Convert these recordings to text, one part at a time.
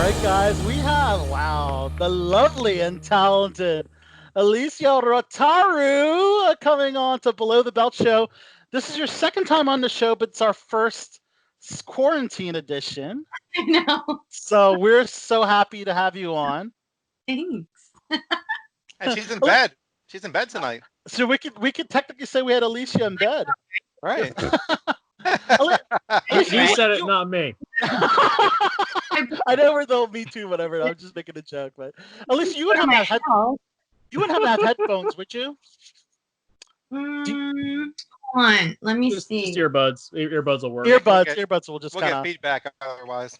right, guys, we have, wow, the lovely and talented Elysia Rotaru coming on to Below the Belt Show. This is your second time on the show, but it's our first quarantine edition. I know. So we're so happy to have you on. Thanks. And she's in bed. She's in bed tonight. So we could technically say we had Elysia in bed. Right. You said it, not me. I know we're the Me Too, whatever. I'm just making a joke, but at least you wouldn't have to have headphones, would you? Hold on. Let me see. Just earbuds. Earbuds will work. Earbuds will just We'll kind get of feedback otherwise.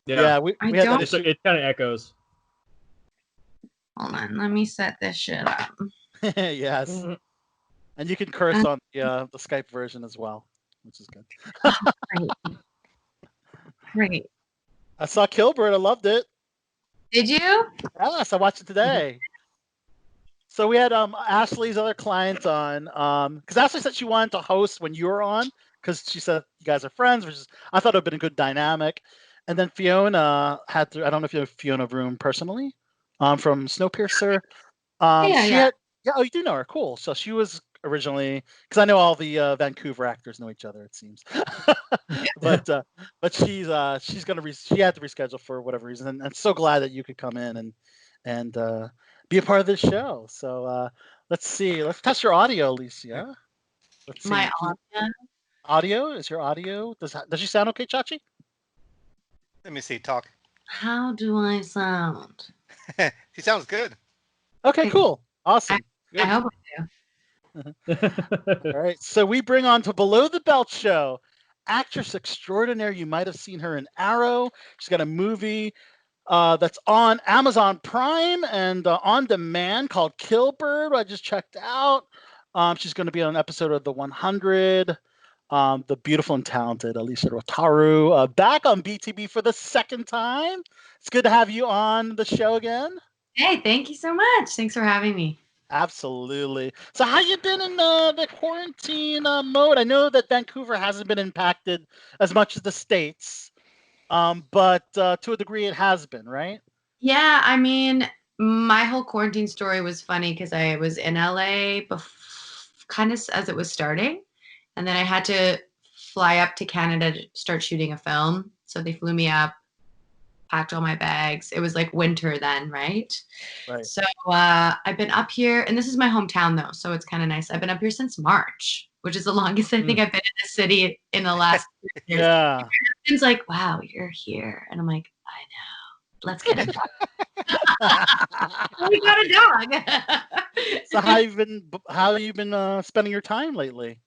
Yeah, we had that issue. It kind of echoes. Hold on. Let me set this shit up. Yes. And you can curse on the Skype version as well, which is good. Great. I saw Killbird. I loved it. Did you? Yes, I watched it today. So we had Ashley's other client on, because Ashley said she wanted to host when you were on, because she said you guys are friends, which is, I thought it would have been a good dynamic. And then Fiona I don't know if you know Fiona Vroom personally, from Snowpiercer. Yeah. Oh, you do know her. Cool. So she was originally, because I know all the Vancouver actors know each other, it seems. but she had to reschedule for whatever reason, and I'm so glad that you could come in and be a part of this show. So let's see. Let's test your audio, Elysia. Let's see. My audio. Audio? Is your audio? Does she sound okay, Chachi? Let me see. Talk. How do I sound? She sounds good. Okay, cool. Awesome. I hope I do. All right. So we bring on to Below the Belt Show actress extraordinaire. You might have seen her in Arrow. She's got a movie that's on Amazon Prime and on demand called Killbird. I just checked out. She's going to be on an episode of The 100. The beautiful and talented Elysia Rotaru back on BTB for the second time. It's good to have you on the show again. Hey, thank you so much. Thanks for having me. Absolutely. So how you been in the quarantine mode? I know that Vancouver hasn't been impacted as much as the States, but to a degree it has been, right? Yeah, I mean, my whole quarantine story was funny because I was in LA kind of as it was starting, and then I had to fly up to Canada to start shooting a film. So they flew me up, packed all my bags. It was like winter then, right? Right. So I've been up here, and this is my hometown though, so it's kind of nice. I've been up here since March, which is the longest I think I've been in this city in the last years. Yeah. My husband's like, wow, you're here. And I'm like, I know. Let's get a dog. We got a dog. So how have you been spending your time lately?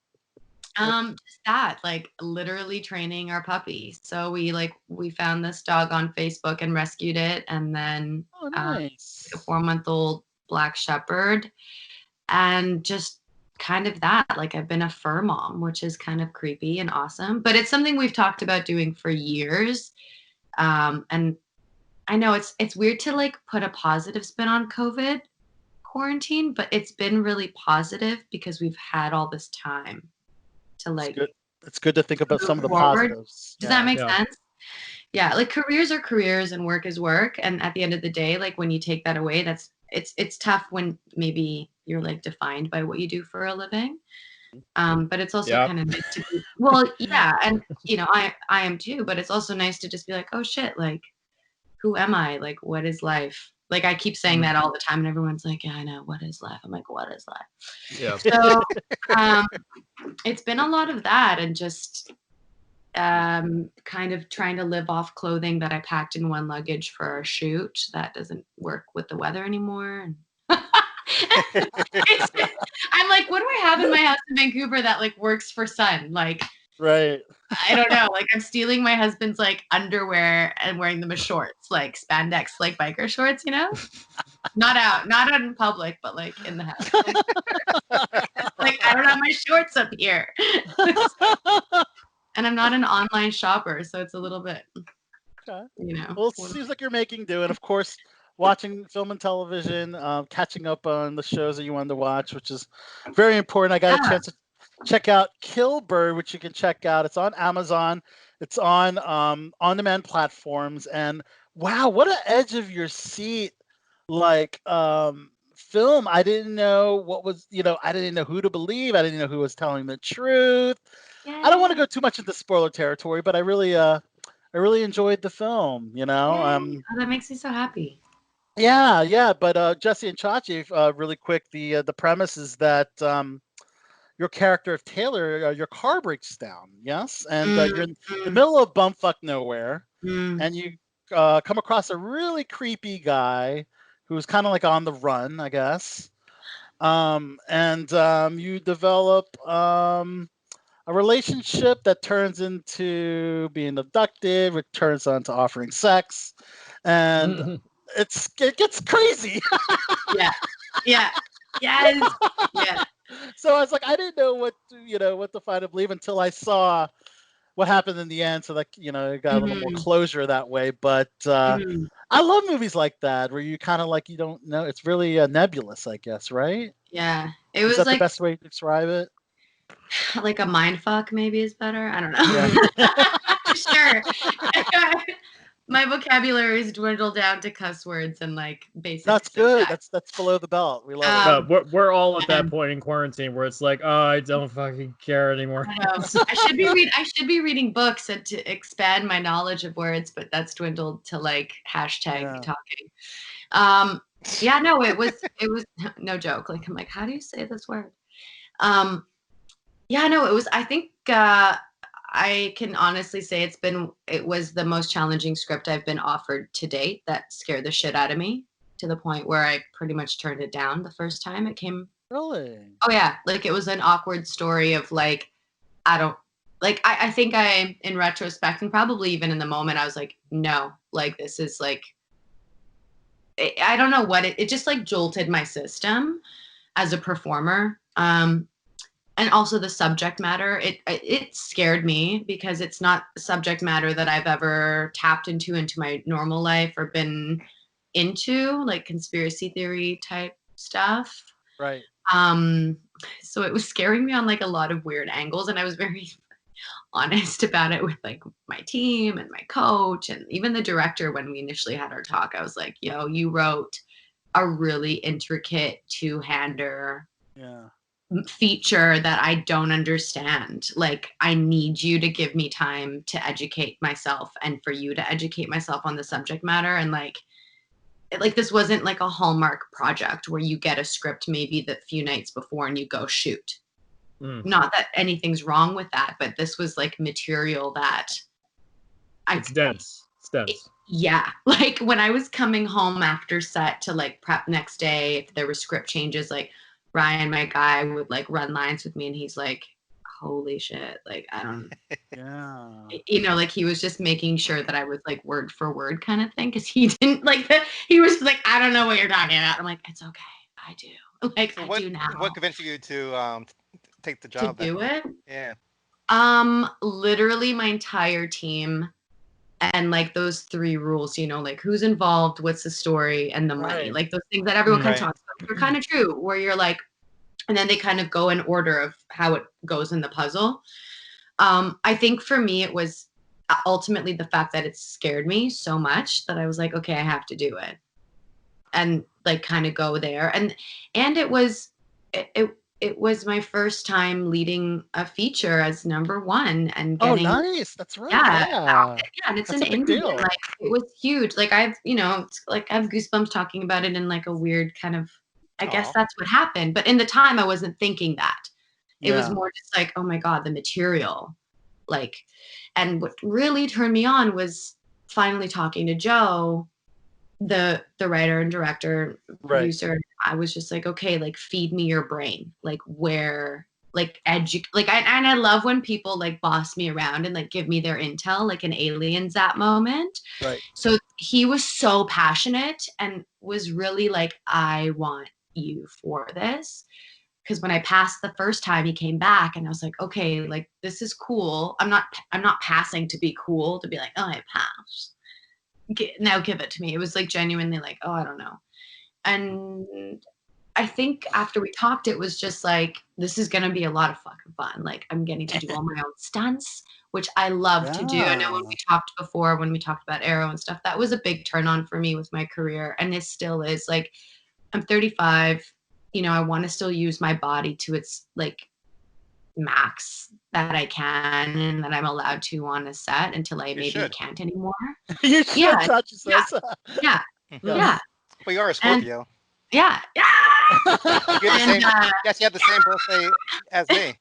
Just that, like literally training our puppy. So we found this dog on Facebook and rescued it, and then Nice. a 4-month-old black shepherd, and just kind of that. Like I've been a fur mom, which is kind of creepy and awesome, but it's something we've talked about doing for years. And I know it's weird to like put a positive spin on COVID quarantine, but it's been really positive because we've had all this time to like. It's good to think about some of the forward. positives. Does that make sense? Yeah, like careers are careers and work is work, and at the end of the day, like when you take that away, it's tough when maybe you're like defined by what you do for a living. But it's also kind of nice to be, well, yeah, and you know, I am too, but it's also nice to just be like, oh shit, like who am I? Like what is life? Like I keep saying that all the time, and everyone's like, yeah, I know, what is life? I'm like, what is life? Yeah. So it's been a lot of that, and just kind of trying to live off clothing that I packed in one luggage for our shoot that doesn't work with the weather anymore. I'm like, what do I have in my house in Vancouver that like works for sun? Like, Right. I don't know. Like I'm stealing my husband's like underwear and wearing them as shorts, like spandex, like biker shorts, you know? Not out in public, but like in the house. Like I don't have my shorts up here. And I'm not an online shopper, so it's a little bit, you know. Well, it seems like you're making do, and of course, watching film and television, catching up on the shows that you wanted to watch, which is very important. I got a chance to check out Killbird, which you can check out. It's on Amazon. It's on on-demand platforms. And Wow, what an edge of your seat like film. I didn't know what was, I didn't know who to believe. I didn't know who was telling the truth. I don't want to Yay. go too much into spoiler territory, but I really enjoyed the film, Yay. Oh, that makes me so happy. Yeah, but Jesse and Chachi, really quick, the premise is that your character of Taylor, your car breaks down, yes, and you're in the Mm, middle of bumfuck nowhere, mm. and you come across a really creepy guy who's kind of like on the run, I guess, and you develop a relationship that turns into being abducted, which turns on to offering sex, and it gets crazy. Yeah. Yeah. Yes. Yeah. So I was like, I didn't know what to find and believe until I saw what happened in the end. So like, it got a little more Mhm, closure that way. But mhm. I love movies like that where you kind of like you don't know. It's really nebulous, I guess, right? Yeah. It Is was that the like best way to describe it? like a mind fuck maybe is better. I don't Yeah. know. Sure. My vocabulary is dwindled down to cuss words and like basic That's good. syntax. That's below the belt. We love it. Um, No, we're all at that and point in quarantine where it's like, oh, I don't fucking care anymore. I know I should be reading books and to expand my knowledge of words, but that's dwindled to like hashtag Yeah. talking. Um, yeah, no, it was no joke. Like I'm like, how do you say this word? Um, yeah, no, it was. I think I can honestly say it was the most challenging script I've been offered to date. That scared the shit out of me to the point where I pretty much turned it down the first time it came. Really? Oh yeah, like it was an awkward story of like I don't like I think I in retrospect and probably even in the moment I was like no, like this is like I don't know what it just like jolted my system as a performer. And also the subject matter it scared me because it's not subject matter that I've ever tapped into my normal life or been into like conspiracy theory type stuff. Right. um so it was scaring me on like a lot of weird angles, and I was very honest about it with like my team and my coach and even the director. When we initially had our talk, I was like, yo, you wrote a really intricate two-hander Yeah. feature that I don't understand. Like, I need you to give me time to educate myself and for you to educate myself on the subject matter. And like this wasn't like a Hallmark project where you get a script maybe the few nights before and you go shoot. Not that anything's wrong with that, but this was like material that It's dense. It's dense. yeah, like when I was coming home after set to like prep next day, if there were script changes, like Ryan, my guy, would like run lines with me and he's like, holy shit, like I don't Yeah. like he was just making sure that I was like word for word kind of thing, because he didn't like that. He was like, I don't know what you're talking about. I'm like, it's okay, I do. Like So I do now what convinced you to take the to job then? do it. Yeah. Literally my entire team and like those three rules, like who's involved, what's the story, and the money. Right. Like those things that everyone kind of Right. talks about. They're kind of true, where you're like, and then they kind of go in order of how it goes in the puzzle. I think for me, it was ultimately the fact that it scared me so much that I was like, okay, I have to do it. And like kind of go there. And it was my first time leading a feature as number one and Oh, getting nice. That's right. yeah, Yeah. and it's That's an a big indie, and deal. like it was huge. Like it's like I have goosebumps talking about it in like a weird kind of. I guess Aw. that's what happened, but in the time I wasn't thinking that. It was Yeah. more just like, oh my god, the material, like, and what really turned me on was finally talking to Joe, the writer and director, Right. producer. I was just like, okay, like feed me your brain, like where like like I love when people like boss me around and like give me their intel, like an Aliens that moment. Right. So he was so passionate and was really like, I want you for this. Because when I passed the first time, he came back and I was like, okay, like this is cool. I'm not passing to be cool, to be like, oh, I passed, now give it to me. It was like genuinely like, oh, I don't know. And I think after we talked, it was just like, this is going to be a lot of fucking fun. Like, I'm getting to do all my own stunts, which I love to do. I know when we talked before, when we talked about Arrow and stuff, that was a big turn on for me with my career. And it still is. Like, I'm 35. You know, I want to still use my body to its, like, max that I can and that I'm allowed to on a set until I can't anymore. You should, Chachi says. Yeah. Yeah. Well, you are a Scorpio. Yeah. Yes, you have the same birthday as me,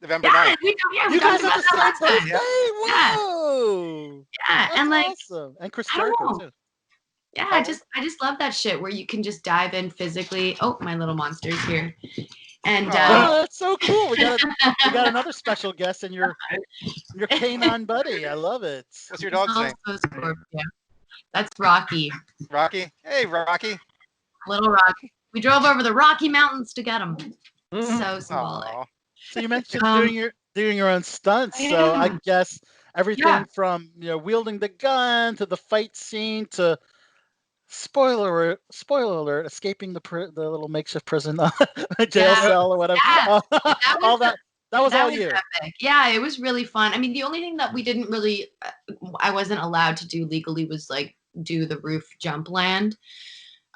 November 9th. You guys have the same birthday? Whoa! Yeah, and like, awesome. And Chris Jericho too. Yeah, I just love that shit where you can just dive in physically. Oh, my little monster's here. And that's so cool. We got another special guest and your canine buddy. I love it. What's your dog's name? Scorpio. That's Rocky. Rocky? Hey, Rocky. Little Rocky. We drove over the Rocky Mountains to get him. So symbolic. Aww. So you mentioned doing your own stunts. Yeah. So I guess everything from wielding the gun to the fight scene to spoiler alert, escaping the little makeshift prison, jail cell or whatever. Yeah. That was all you. Epic. Yeah, it was really fun. I mean, the only thing that we didn't really, I wasn't allowed to do legally was like do the roof jump land.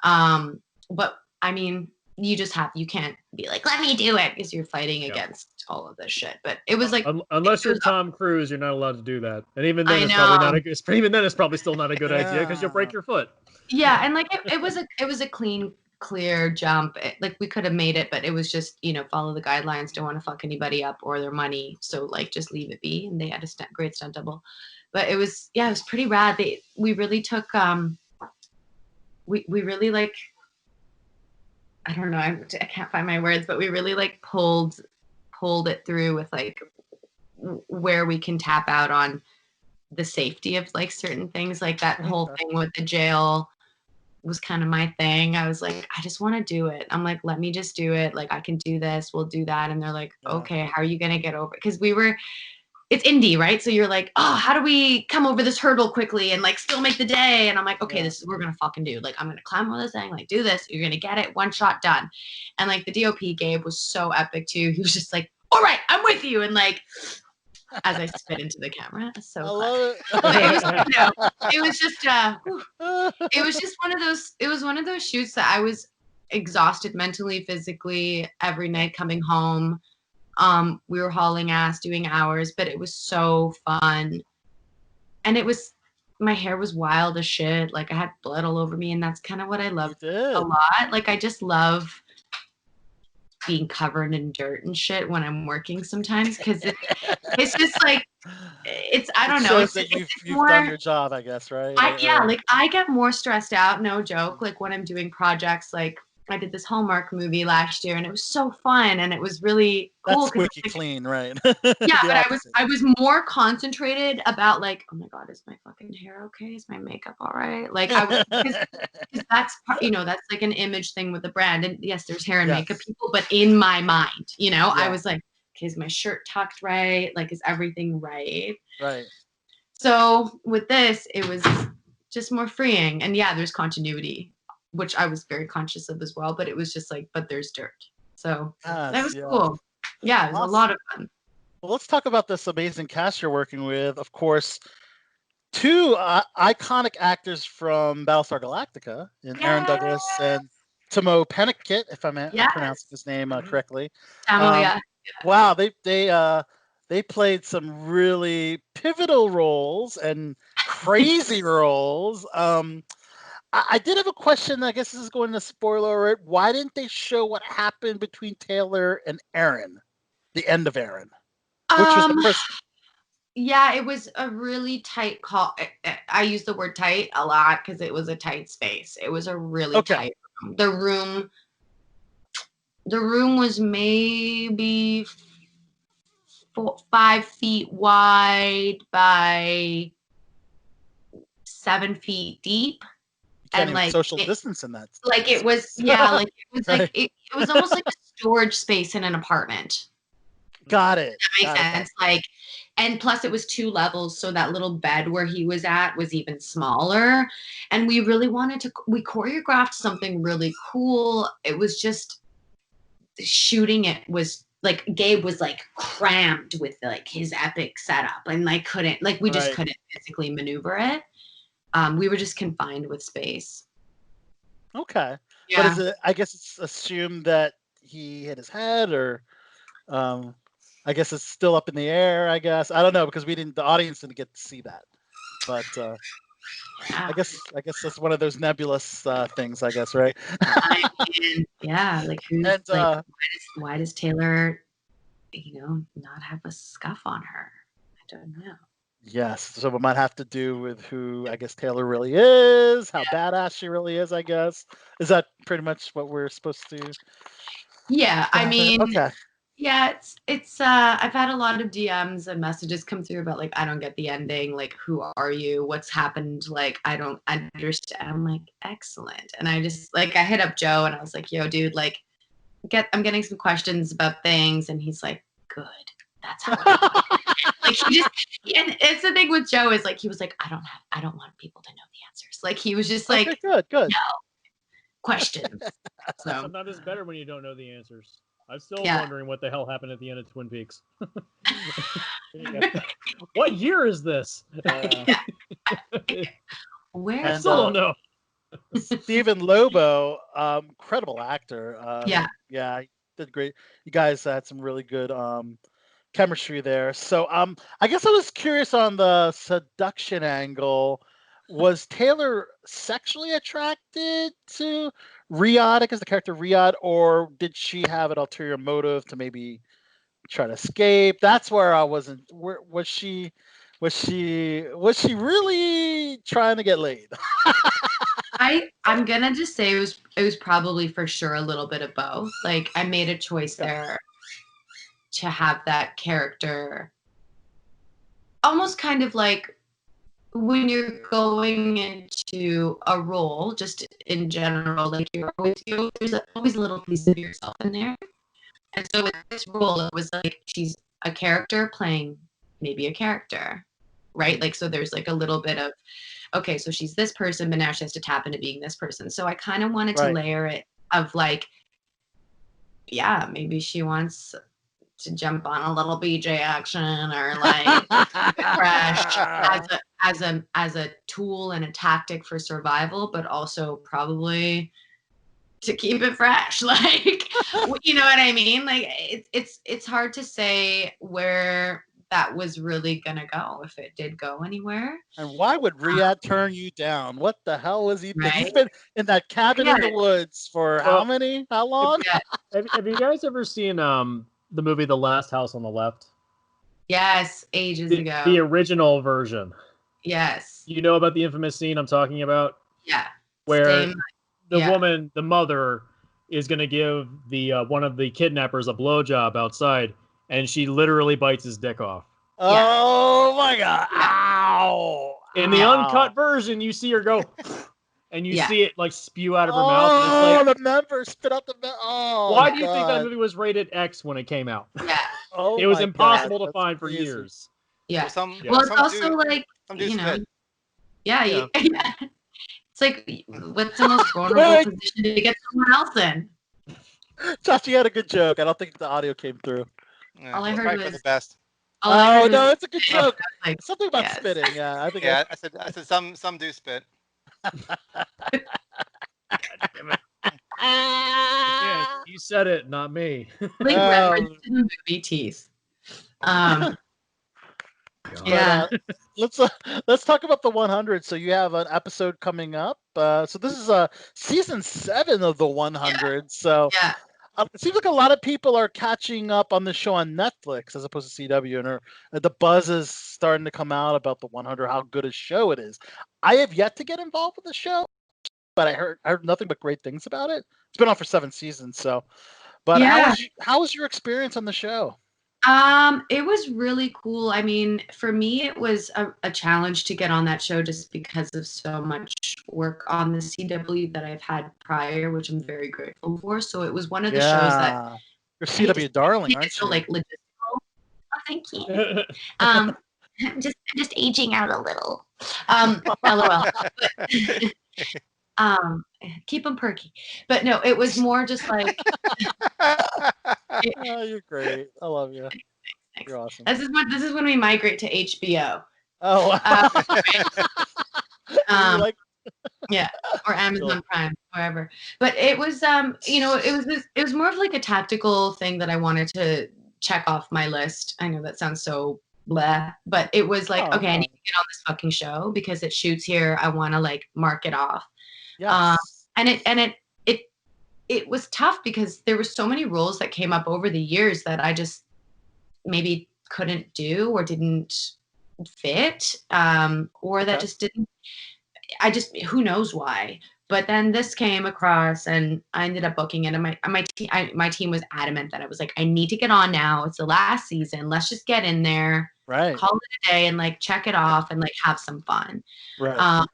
But I mean, you can't be like, let me do it, because you're fighting against all of this shit. But it was like, unless you're Tom Cruise, you're not allowed to do that. And even then, it's probably still not a good idea because you'll break your foot. Yeah, and like it was a clear jump. Like we could have made it, but it was just follow the guidelines. Don't want to fuck anybody up or their money, so like just leave it be. And they had a great stunt double, but it was pretty rad. We really took we really like, I don't know, I can't find my words, but we really like pulled it through with like where we can tap out on the safety of like certain things. Like that whole thing with the jail was kind of my thing. I was like, I just want to do it. I'm like, let me just do it. Like, I can do this. We'll do that. And they're like, okay, how are you going to get over it? Because it's indie, right? So you're like, oh, how do we come over this hurdle quickly and like still make the day? And I'm like, okay, this is what we're going to fucking do. Like, I'm going to climb over this thing, like do this. You're going to get it. One shot done. And like the DOP Gabe was so epic too. He was just like, all right, I'm with you. And like, as I spit into the camera, so I love it was just one of those shoots that I was exhausted mentally, physically every night coming home. We were hauling ass, doing hours, but it was so fun. And my hair was wild as shit. Like I had blood all over me, and that's kind of what I loved a lot. Like I just love being covered in dirt and shit when I'm working sometimes, because it's just like I don't know. It's you've done your job, I guess, right? Like I get more stressed out, no joke, like when I'm doing projects. Like I did this Hallmark movie last year and it was so fun and it was really cool. That's squeaky clean, right? Yeah, but I was more concentrated about like, oh my God, is my fucking hair okay? Is my makeup all right? Like I was, because that's that's like an image thing with the brand. And yes, there's hair and makeup people, but in my mind, I was like, okay, is my shirt tucked right? Like, is everything right? Right. So with this, it was just more freeing. And yeah, there's continuity, which I was very conscious of as well, but it was just like, but there's dirt. So that was cool. Yeah, it was a lot of fun. Well, let's talk about this amazing cast you're working with. Of course, two iconic actors from Battlestar Galactica, in Aaron Douglas and Timo Pennicott, if I'm pronouncing his name correctly. Wow, they played some really pivotal roles and crazy roles. I did have a question. I guess this is going to spoiler alert. Why didn't they show what happened between Taylor and Aaron? The end of Aaron, which was the first. Yeah, it was a really tight call. I use the word tight a lot because it was a tight space. It was a really tight room. The room was maybe 5 feet wide by 7 feet deep. And like social distance in that. Like it was, like it was like it was almost like a storage space in an apartment. Got it. That makes sense. Like, and plus it was 2 levels, so that little bed where he was at was even smaller. And we really we choreographed something really cool. It was just shooting it was like Gabe was like crammed with like his epic setup and like we just couldn't physically maneuver it. We were just confined with space. Okay. Yeah. But is it, I guess it's assumed that he hit his head, or I guess it's still up in the air, I guess. I don't know, because the audience didn't get to see that. But I guess that's one of those nebulous things, I guess, right? I mean, yeah, like who's And like why does Taylor, not have a scuff on her? I don't know. yes, so it might have to do with who I guess Taylor really is, how badass she really is, I guess. Is that pretty much what we're supposed to? Yeah, I mean, okay. yeah, it's I've had a lot of DMs and messages come through about like, I don't get the ending, like who are you, what's happened, like I don't understand. I'm like, excellent. And I just like, I hit up Joe and I was like, yo dude, like I'm getting some questions about things, and he's like, good, that's how like he just, and it's the thing with Joe is like, he was like, I don't want people to know the answers. Like he was just like, good no questions. So sometimes it's better when you don't know the answers. I'm still wondering what the hell happened at the end of Twin Peaks. What year is this? Where? I still don't know. Stephen Lobo, incredible actor. Yeah, he did great. You guys had some really good chemistry there. So I guess I was curious on the seduction angle. Was Taylor sexually attracted to Riyadh, as the character Riyadh, or did she have an ulterior motive to maybe try to escape? That's where I wasn't. Where was she? Was she really trying to get laid? I'm gonna just say it was probably for sure a little bit of both. Like I made a choice there to have that character almost kind of like when you're going into a role, just in general, like there's always a little piece of yourself in there. And so with this role, it was like she's a character playing maybe a character, right? Like so there's like a little bit of, okay, so she's this person, but now she has to tap into being this person. So I kind of wanted to layer it of like, yeah, maybe she wants to jump on a little BJ action or like fresh as a tool and a tactic for survival, but also probably to keep it fresh. Like, you know what I mean? Like it's hard to say where that was really gonna go, if it did go anywhere. And why would Riyadh turn you down? What the hell was he? Right? He's been in that cabin in the woods for how long? Have you guys ever seen the movie The Last House on the Left? Yes, ages ago. The original version. Yes. You know about the infamous scene I'm talking about? Yeah. Where the woman, the mother, is going to give the one of the kidnappers a blowjob outside, and she literally bites his dick off. Oh my god! Ow! In the uncut version, you see her go, and you see it like spew out of her mouth. And it's like, the member spit out the member. Oh, why do you think that movie was rated X when it came out? Yeah. It was impossible to find for years. Yeah. Well, it's also like, you know. Yeah. It's like, what's the most vulnerable position to get someone else in? Josh, you had a good joke. I don't think the audio came through. Yeah, all I heard was the best. Oh no, it's a good joke. Like, something about spitting. Yeah, I think. Yeah, I said some do spit. Yeah, you said it, not me. Like reference to the movie Teeth. Yeah. Let's talk about the 100. So you have an episode coming up. So this is season 7 of the 100. So it seems like a lot of people are catching up on the show on Netflix as opposed to CW, and the buzz is starting to come out about the 100, how good a show it is. I have yet to get involved with the show, but I heard nothing but great things about it. It's been on for 7 seasons, so. But how was your experience on the show? It was really cool. I mean, for me, it was a challenge to get on that show just because of so much work on the CW that I've had prior, which I'm very grateful for. So it was one of the shows that you're CW darling, aren't you? Like logistical. Oh, thank you. I'm just aging out a little. LOL. But, keep them perky. But no, it was more just like. Oh, you're great. I love you. You're awesome. This is when we migrate to HBO. Oh, Um, like yeah, or Amazon Prime, wherever. But it was, it was more of like a tactical thing that I wanted to check off my list. I know that sounds so bleh, but it was like, okay, I need to get on this fucking show because it shoots here. I want to like mark it off. yes. And it was tough because there were so many roles that came up over the years that I just maybe couldn't do or didn't fit, or that just didn't. Who knows why. But then this came across and I ended up booking it. And my team was adamant that I was like, I need to get on now. It's the last season. Let's just get in there, Right. call it a day and like check it off and like have some fun. Right.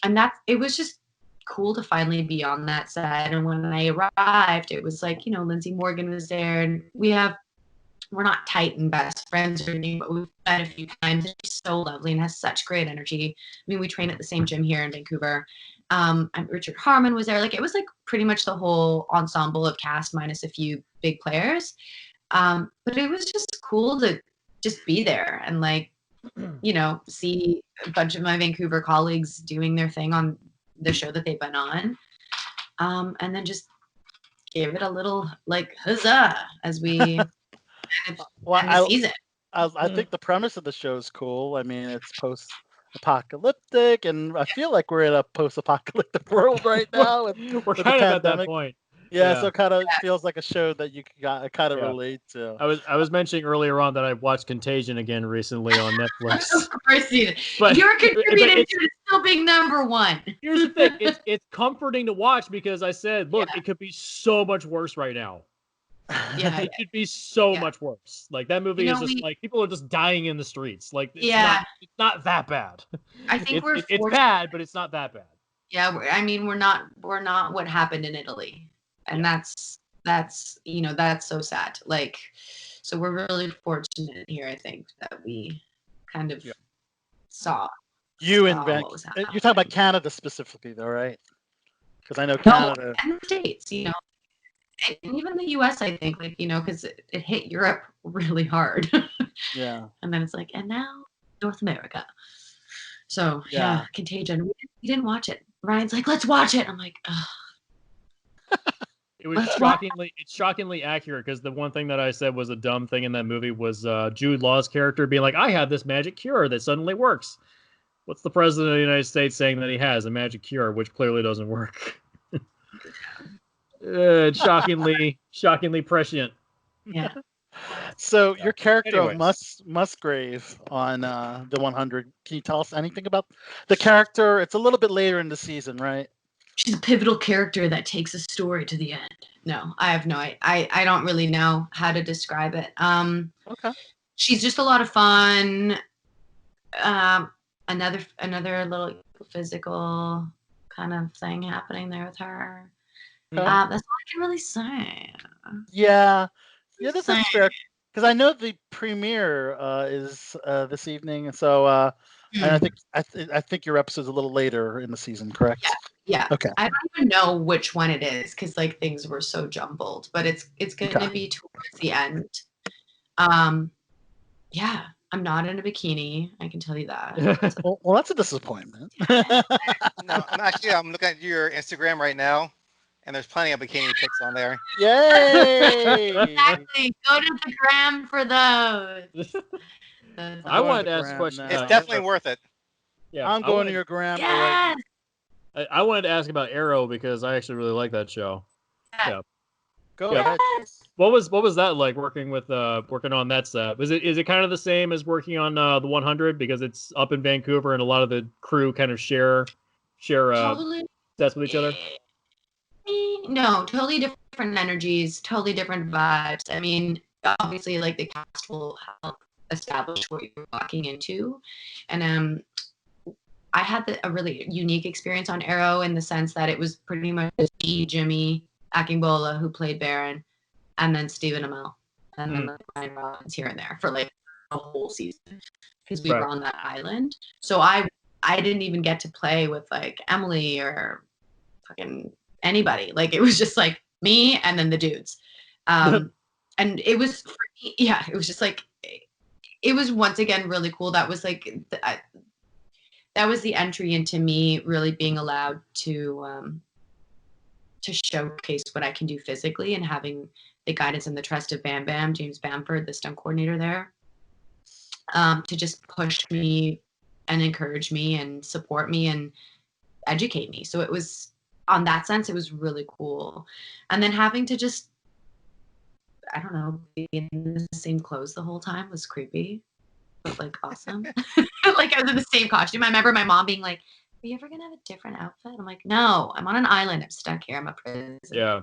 And it was just cool to finally be on that set. And when I arrived, it was like, Lindsay Morgan was there and we're not tight and best friends or anything, but we've met a few times. She's so lovely and has such great energy. I mean, we train at the same gym here in Vancouver. And Richard Harmon was there. Like, it was like pretty much the whole ensemble of cast minus a few big players. But it was just cool to just be there and like, see a bunch of my Vancouver colleagues doing their thing on the show that they've been on. And then just give it a little like huzzah as we season. I think the premise of the show is cool. I mean, it's post-apocalyptic, and I feel like we're in a post-apocalyptic world right now. We're kind of at that point. Yeah, so it kind of feels like a show that you can kind of relate to. I was mentioning earlier on that I watched Contagion again recently on Netflix. Of course you did. But you're contributing to it still being number one. Here's the thing. It's comforting to watch because I said, look, it could be so much worse right now. Yeah, it could be so much worse. Like that movie is just like people are just dying in the streets. Like it's not that bad. I think it's bad, but it's not that bad. Yeah, I mean we're not what happened in Italy, and that's so sad. Like, so we're really fortunate here. I think that we kind of saw. You're talking about Canada specifically, though, right? Because I know Canada and the States, and even the U.S. I think, like, because it hit Europe really hard. Yeah. And then it's like, and now North America. So Contagion. We didn't watch it. Ryan's like, let's watch it. I'm like, ugh. It was shockingly accurate because the one thing that I said was a dumb thing in that movie was Jude Law's character being like, I have this magic cure that suddenly works. What's the president of the United States saying that he has? A magic cure, which clearly doesn't work. Shockingly prescient. Yeah. So your character of Musgrave on the 100, can you tell us anything about the character? It's a little bit later in the season, right? She's a pivotal character that takes a story to the end. No, I have no idea. I don't really know how to describe it. Okay. She's just a lot of fun. Another little physical kind of thing happening there with her. Okay. That's all I can really say. Yeah, this is fair because I know the premiere is this evening, so and I think your episode's a little later in the season, correct? Yeah. Okay. I don't even know which one it is because like things were so jumbled, but it's going to be towards the end. Yeah, I'm not in a bikini. I can tell you that. Well, that's a disappointment. No, I'm looking at your Instagram right now, and there's plenty of bikini pics on there. Yay! Exactly. Go to the gram for those. I wanted to ask a question. It's definitely worth it. Yeah, I'm going to your gram. Yes. I wanted to ask about Arrow because I actually really like that show. Yeah. Go ahead. What was that like working on that set? Is it kind of the same as working on the 100 because it's up in Vancouver and a lot of the crew kind of share totally. Sets with each other? No, totally different energies, totally different vibes. I mean, obviously, like the cast will help establish what you're walking into, and I had a really unique experience on Arrow in the sense that it was pretty much me, Jimmy Akingbola, who played Baron, and then Stephen Amell, and then Ryan Rollins here and there for like a whole season because we were on that island. So I didn't even get to play with like Emily or fucking anybody. Like it was just like me and then the dudes. And it was for me, yeah, it was just like it was once again really cool. That was like that was the entry into me really being allowed to showcase what I can do physically, and having the guidance and the trust of Bam Bam, James Bamford, the stunt coordinator there, to just push me and encourage me and support me and educate me. So it was, on that sense, it was really cool. And then having to just, I don't know, be in the same clothes the whole time was creepy, but like awesome. Like I was in the same costume. I remember my mom being like, "Are you ever gonna have a different outfit?" I'm like, "No, I'm on an island. I'm stuck here. I'm a prisoner." Yeah.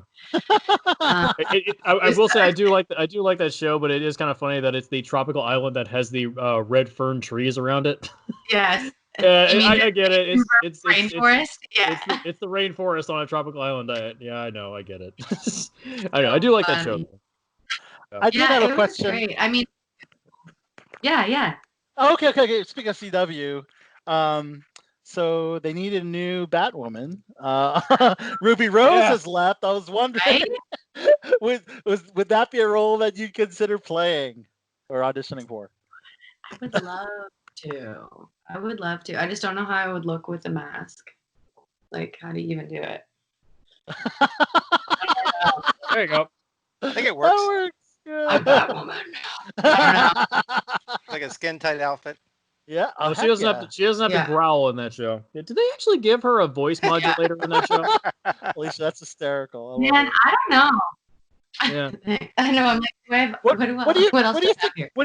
I will say I do like that show, but it is kind of funny that it's the tropical island that has the red fern trees around it. Yes. I get it. It's rainforest. It's the rainforest on a tropical island. I know. I get it. I know. I do like that show. I did have a question. Great. I mean, yeah. Oh, okay. Speaking of CW, so they need a new Batwoman. Ruby Rose has left. I was wondering, right? would that be a role that you'd consider playing or auditioning for? I would love to. I just don't know how I would look with a mask. Like, how do you even do it? There you go. I think it works. That works. Yeah. I'm Batwoman. I don't know. Like a skin tight outfit. Yeah. Well, she doesn't have to growl in that show. Did they actually give her a voice modulator in that show? Elysia, that's hysterical. Man, I don't know. Yeah. I know. I'm like, what do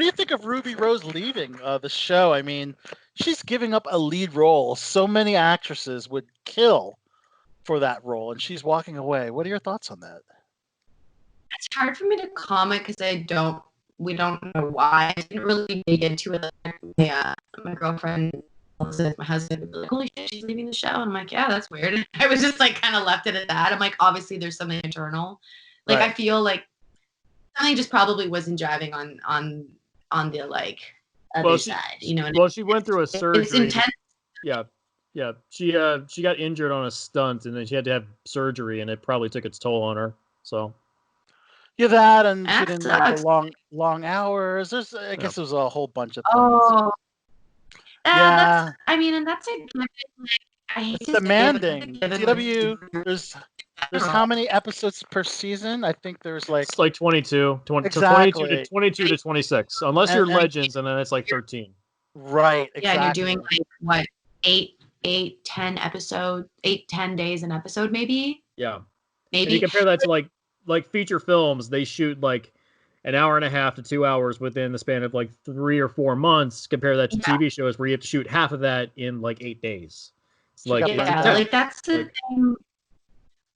you think of Ruby Rose leaving the show? I mean, she's giving up a lead role. So many actresses would kill for that role, and she's walking away. What are your thoughts on that? It's hard for me to comment because we don't know why. I didn't really dig into it. Yeah, my girlfriend, my husband, would be like, "Holy shit, she's leaving the show," and I'm like, "Yeah, that's weird." I was just like kind of left it at that. I'm like, obviously there's something internal. Like right. I feel like something just probably wasn't driving on the like other side, you know. Well, she went through a surgery. It's intense. Yeah. She got injured on a stunt, and then she had to have surgery, and it probably took its toll on her. So. Yeah, that, and she didn't like the long hours. I guess there was a whole bunch of things. Oh. Yeah. I mean, and that's like I hate it's demanding. CW, there's how many episodes per season? I think there's like... It's like 22. Exactly. 22 to 26. Unless you're Legends, and then it's like 13. Right, exactly. Yeah, and you're doing like, what, 10 episodes, 10 days an episode, maybe? Yeah. Maybe. And you compare that to like feature films, they shoot like an hour and a half to 2 hours within the span of like 3 or 4 months. Compare that to TV shows where you have to shoot half of that in like 8 days. It's like, like that's the thing.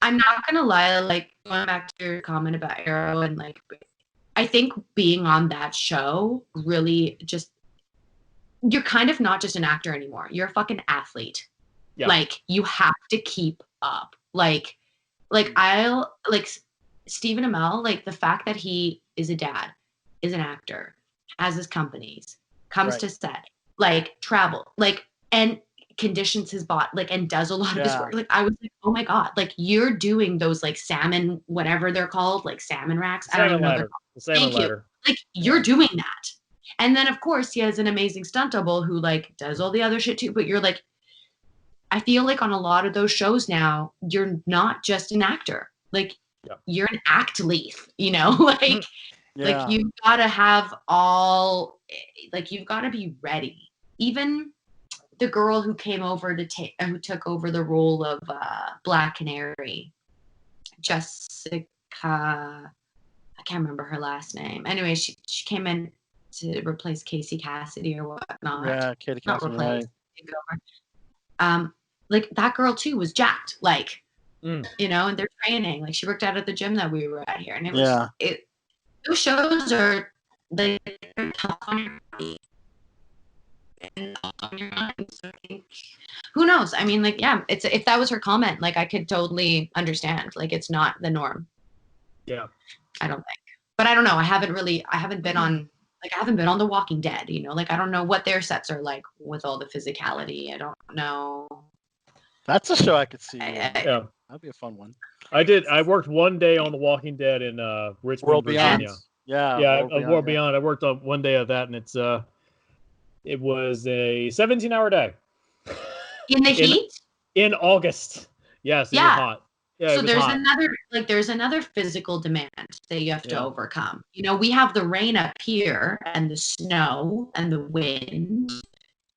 I'm not gonna lie, like going back to your comment about Arrow, and like I think being on that show really just, you're kind of not just an actor anymore. You're a fucking athlete. Yeah. Like you have to keep up. Like Stephen Amell, like the fact that he is a dad, is an actor, has his companies, comes to set, like travel, like, and conditions his body, like, and does a lot of his work. Like I was like, oh my God, like you're doing those like salmon, whatever they're called, like salmon racks. I don't know. Salmon ladder. Like you're doing that. And then of course he has an amazing stunt double who like does all the other shit too. But you're like, I feel like on a lot of those shows now, you're not just an actor. Like you're an athlete, you know, like you've got to have all, like you've got to be ready. Even the girl who came over who took over the role of Black Canary, Jessica, I can't remember her last name. Anyway, she came in to replace Casey Cassidy or whatnot. Yeah, Katie Cassidy. Right. Like that girl too was jacked, like, you know, and they're training. Like she worked out at the gym that we were at here, and it was those shows are like tough on your body. And on your mind. So I think, who knows? I mean, like, yeah, it's if that was her comment, like I could totally understand. Like it's not the norm. Yeah. I don't think. But I don't know. I haven't been on The Walking Dead, you know, like I don't know what their sets are like with all the physicality. I don't know. That's a show I could see. Yeah. That'd be a fun one. I worked one day on The Walking Dead in Richmond, World Virginia. Beyond. Yeah. Yeah, World World Beyond. I worked on one day of that, and it was a 17-hour day. In the heat? In August. Yes, it was hot. Yeah, so it was there's hot. there's another physical demand that you have to Yeah. overcome. You know, we have the rain up here and the snow and the wind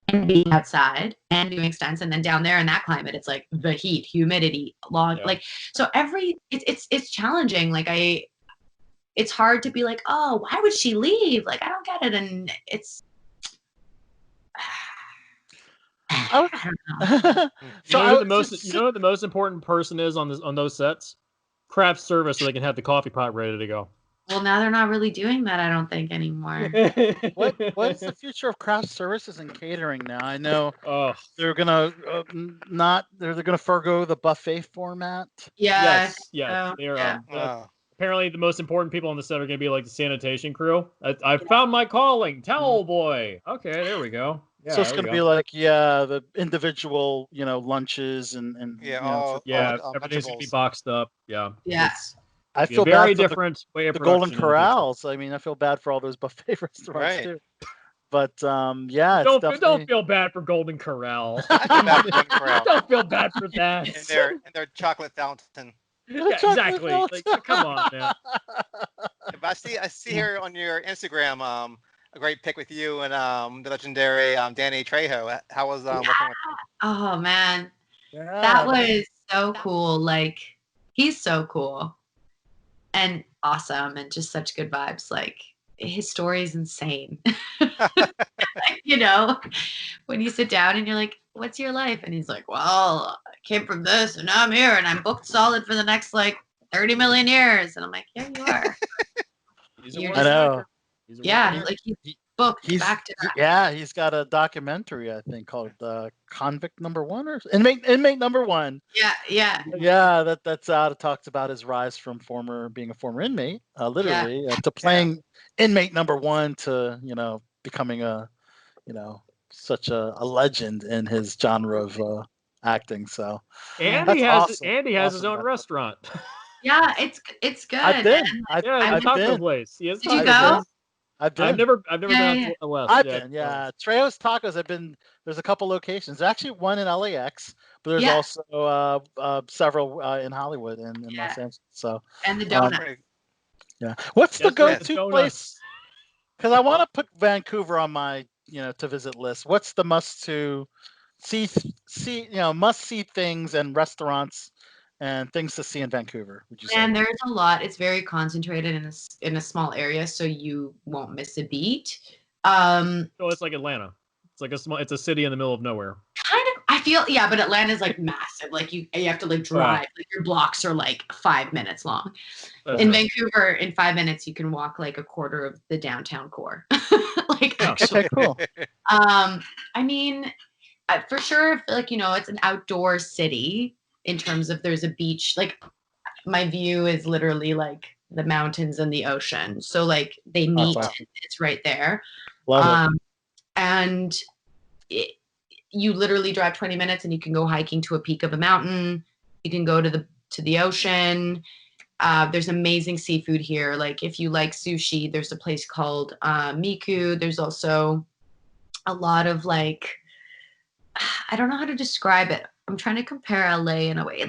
and being outside and doing stunts, and then down there in that climate, it's like the heat, humidity, like so it's challenging. Like it's hard to be like, oh, why would she leave? Like I don't get it, and it's. I don't know. You know who the most important person is on those sets? Craft service, so they can have the coffee pot ready to go. Well, now they're not really doing that, I don't think, anymore. What's the future of craft services and catering now? I know they're gonna they're gonna forgo the buffet format. Yes. They are. Apparently, the most important people on the set are going to be like the sanitation crew. I found my calling, towel boy. Okay, there we go. Yeah, so it's going to be like the individual, lunches and everything's going to be boxed up. Yeah. Yes. I feel very bad for different way of the Golden Corrals. I mean, I feel bad for all those buffet restaurants too. But don't feel bad for Golden Corral. Don't feel bad for that. And their chocolate fountain. Yeah, exactly. Like, come on, man. But I see here on your Instagram a great pic with you and the legendary Danny Trejo. How was working with him? Oh man, that was so cool. Like he's so cool and awesome and just such good vibes. Like his story is insane. When you sit down and you're like, what's your life? And he's like, well, I came from this and now I'm here and I'm booked solid for the next 30 million years. And I'm like, yeah, you are. I know. Yeah, like he's booked back to back. Yeah, he's got a documentary, I think, called Convict Number One or Inmate Number One. Yeah. Yeah, that's out. It talks about his rise from being a former inmate, literally, to playing inmate number one to becoming such a legend in his genre of acting. So and he has his own restaurant. Yeah, it's good. I've been. I've taco place. Did you go? I've never been to West. I've been. Trejo's Tacos. There's a couple locations. There's actually one in LAX, but there's also several in Hollywood and in Los Angeles. So and the donut. What's the go-to place? Because I want to put Vancouver on my to visit list. What's the must-see things and restaurants and things to see in Vancouver, would you say? And there's a lot. It's very concentrated in a small area, so you won't miss a beat. So it's like Atlanta. It's a city in the middle of nowhere. Kind of. I feel but Atlanta's massive. You have to drive. Your blocks are 5 minutes long. In Vancouver, in 5 minutes, you can walk a quarter of the downtown core. Actually. Okay, cool. I mean, for sure, it's an outdoor city. In terms of there's a beach, my view is literally the mountains and the ocean. So they meet, it's right there. Love it. And you literally drive 20 minutes and you can go hiking to a peak of a mountain. You can go to the ocean. There's amazing seafood here. If you like sushi, there's a place called Miku. There's also a lot of I don't know how to describe it. I'm trying to compare LA in a way.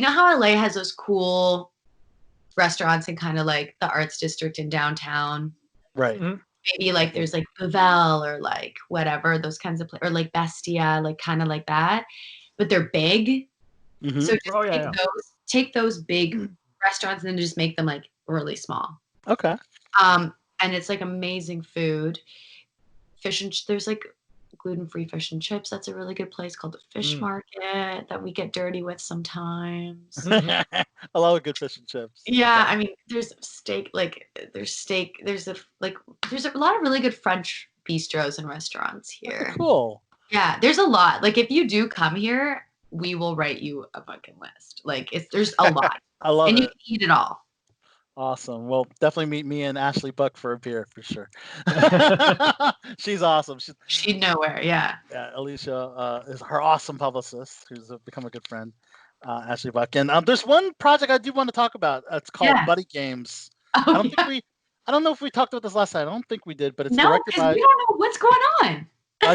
How LA has those cool restaurants and kind of the arts district in downtown. Right. Mm-hmm. Maybe there's Bavel or whatever, those kinds of or Bestia, kind of like that. But they're big. Mm-hmm. So just take those big restaurants and then just make them really small. Okay. And it's amazing food. Fish and there's gluten-free fish and chips. That's a really good place called the Fish Market that we get dirty with sometimes. I love a good fish and chips. Yeah, I mean, there's steak. There's a lot of really good French bistros and restaurants here. Oh, cool. Yeah, there's a lot. If you do come here, we will write you a bucket list. There's a lot. I love it. And you can eat it all. Awesome. Well, definitely meet me and Ashley Buck for a beer for sure. She's awesome. She'd know where, yeah. Yeah, Elysia is her awesome publicist, who's become a good friend. Ashley Buck. And there's one project I do want to talk about. It's called Yeah. Buddy Games. Oh, I don't think I don't know if we talked about this last night. I don't think we did, but it's no, directed because by we don't know what's going on.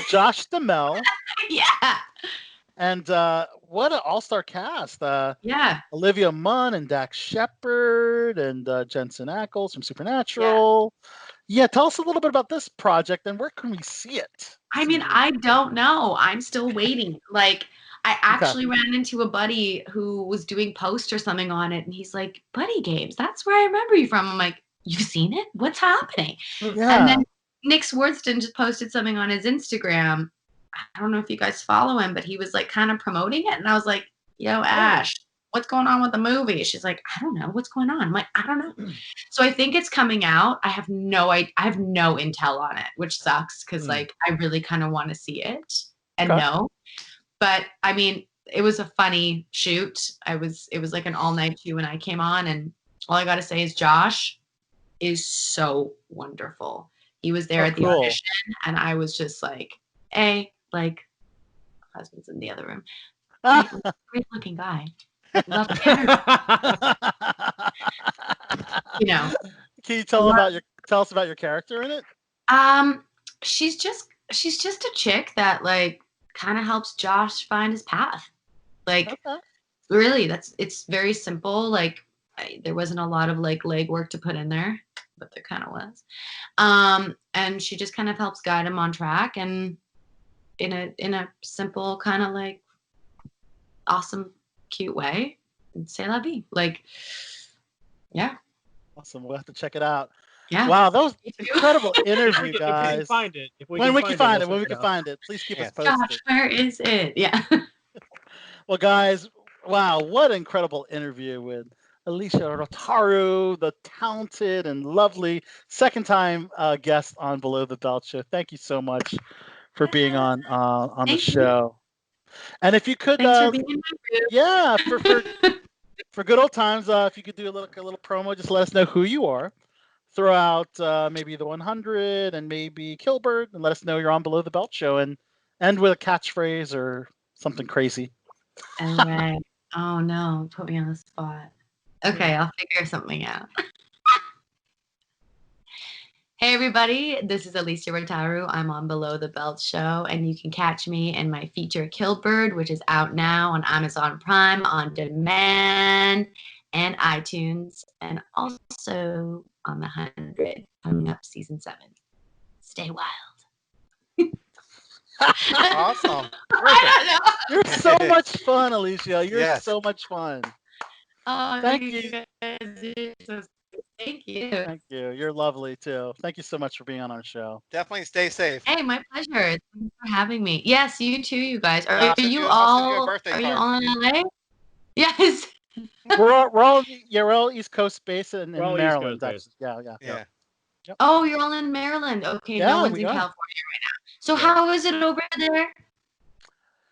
Josh Duhamel. Yeah. And what an all-star cast. Yeah. Olivia Munn and Dax Shepard and Jensen Ackles from Supernatural. Yeah, tell us a little bit about this project and where can we see it? I mean, I don't know. I'm still waiting. Like, I actually ran into a buddy who was doing post or something on it, and he's like, Buddy Games, that's where I remember you from. I'm like, you've seen it? What's happening? Yeah. And then Nick Swardston just posted something on his Instagram. I don't know if you guys follow him, but he was like kind of promoting it. And I was like, yo, Ash, what's going on with the movie? She's like, I don't know. What's going on? I'm like, I don't know. So I think it's coming out. I have no intel on it, which sucks because like I really kind of want to see it and know. But I mean, it was a funny shoot. It was like an all-night shoot when I came on, and all I gotta say is Josh is so wonderful. He was there at the audition, and I was just like, hey, like, husband's in the other room. Great looking guy. Love you know. Can you tell us about your character in it? She's just a chick that like kind of helps Josh find his path. Like really, it's very simple. Like there wasn't a lot of like legwork to put in there, but there kind of was. And she just kind of helps guide him on track and in a simple kind of like awesome, cute way. And c'est la vie. Like, yeah. Awesome. We'll have to check it out. Yeah. Wow, that was an incredible interview, guys. If we can find it. When we can find it, please keep us posted. Gosh, where is it? Yeah. Well, guys, wow, what an incredible interview with Elysia Rotaru, the talented and lovely second-time guest on Below the Belt Show. Thank you so much for being on the show. And if you could, Thanks for being in my group. Yeah, for good old times, if you could do a little promo, just let us know who you are. Throw out maybe the 100 and maybe Killbird, and let us know you're on Below the Belt Show, and end with a catchphrase or something crazy. All right. Oh no, put me on the spot. Okay, I'll figure something out. Hey everybody, this is Elysia Rotaru. I'm on Below the Belt Show, and you can catch me in my feature Killbird, which is out now on Amazon Prime on demand and iTunes, and also on the 100 coming up season 7. Stay wild. Awesome. I don't know. You're so much fun, Elysia. You're so much fun. Oh, Thank you. Thank you. Thank you. You're lovely too. Thank you so much for being on our show. Definitely stay safe. Hey, my pleasure. Thanks for having me. Yes, you too, you guys. Are you I'll all send you a birthday in LA? Yes. We're all East Coast based in Maryland. Yeah. Yeah. Yep. Oh, you're all in Maryland. Okay, Yeah, no one's in we are. California right now. So how is it over there?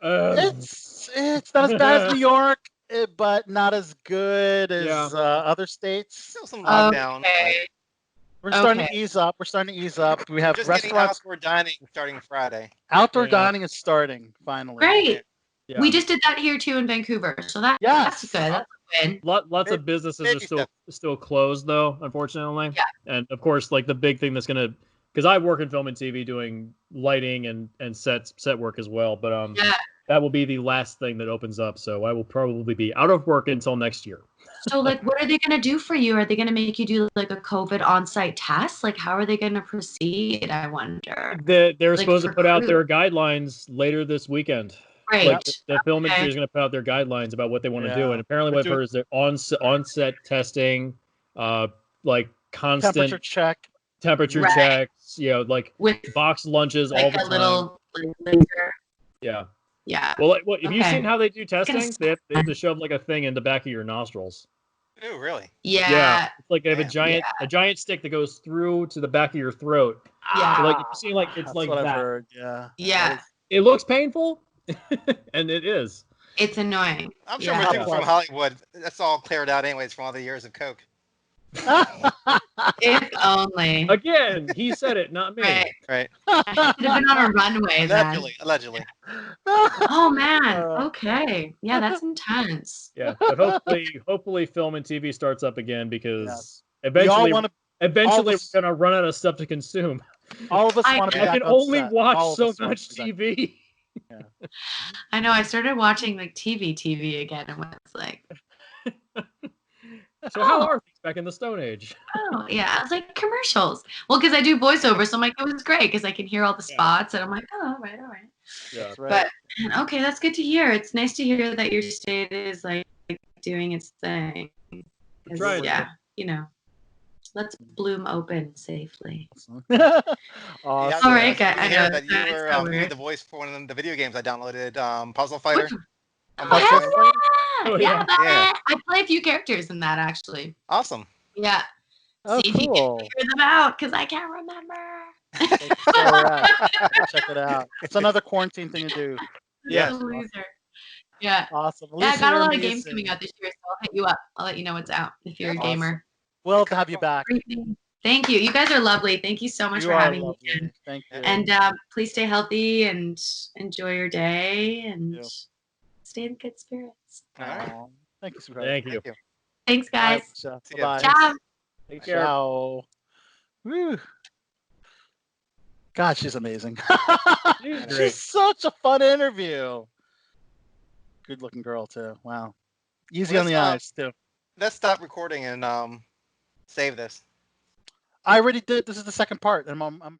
It's not as bad as New York, but not as good as other states. Still some lockdown. Okay. We're starting to ease up. We have Just restaurants. getting outdoor dining starting Friday. Outdoor dining is starting finally. Great. Yeah. We just did that here too in Vancouver, so that's good. That's a win. Lots of businesses are still closed though, unfortunately. Yeah. And of course, like the big thing that's gonna, because I work in film and TV doing lighting and set work as well, but that will be the last thing that opens up. So I will probably be out of work until next year. So like, what are they gonna do for you? Are they gonna make you do like a COVID on-site test? Like, how are they gonna proceed? I wonder. They're supposed to put out their guidelines later this weekend. Right. Like the film industry is going to put out their guidelines about what they want to do, and apparently, what I've heard is they're on-set testing, like constant temperature checks, like with box lunches all the time. Little laser. Yeah. Yeah. Well, have you seen how they do testing? They have to shove like a thing in the back of your nostrils. Oh, really? Yeah. Yeah. It's like they have a giant stick that goes through to the back of your throat. Yeah. So, like you see, like it's That's like what that. I've heard. Yeah. Yeah. It looks painful. And it is. It's annoying. I'm sure most people from Hollywood, that's all cleared out anyways from all the years of Coke. If only. Again, he said it, not me. Right. Right. I should have been on a runway then. Allegedly. Oh man. Okay. Yeah, that's intense. Yeah, but hopefully film and TV starts up again because We all eventually want to. we're gonna run out of stuff to consume. All of us I- want to be I back can on only set. watch All of so us want much to be back. TV. I know. I started watching like TV again, and was like, So how are things back in the Stone Age? oh yeah. I was like commercials. Well, because I do voiceover, so I'm like, it was great because I can hear all the spots, and I'm like, oh, all right. Yeah. That's right. But okay, that's good to hear. It's nice to hear that your state is like doing its thing. 'Cause, Right. yeah, you know, let's bloom open safely. Awesome. All right, guys. I I hear know, that you that's were so you weird. did the voice for one of the video games I downloaded, Puzzle Fighter. Oh, my hell phone. yeah! Oh, Yeah, yeah. I play a few characters in that actually. Awesome. Yeah. Oh, See if you can cool. figure them out because I can't remember. That's so rad. Check it out. It's another quarantine thing to do. Yeah. A loser. Yeah. Awesome. Yeah, I Elysia, got a you're lot of games amazing. coming out this year, so I'll hit you up. I'll let you know what's out if you're a Awesome. gamer. We'll have you back. Thank you. You guys are lovely. Thank you so much You for are having lovely. me. Again. Thank you. And please stay healthy and enjoy your day and Yeah. stay in good spirits. All right. Aw, thank you, sweetheart. Thank you. Thank you. Thanks, guys. Bye. See ya. Bye. Ciao. Take care. Ciao. Woo. God, she's amazing. She's great. She's such a fun interview. Good looking girl too. Wow. Easy on the eyes too. Let's stop recording and save this. I already did. This is the second part, and I'm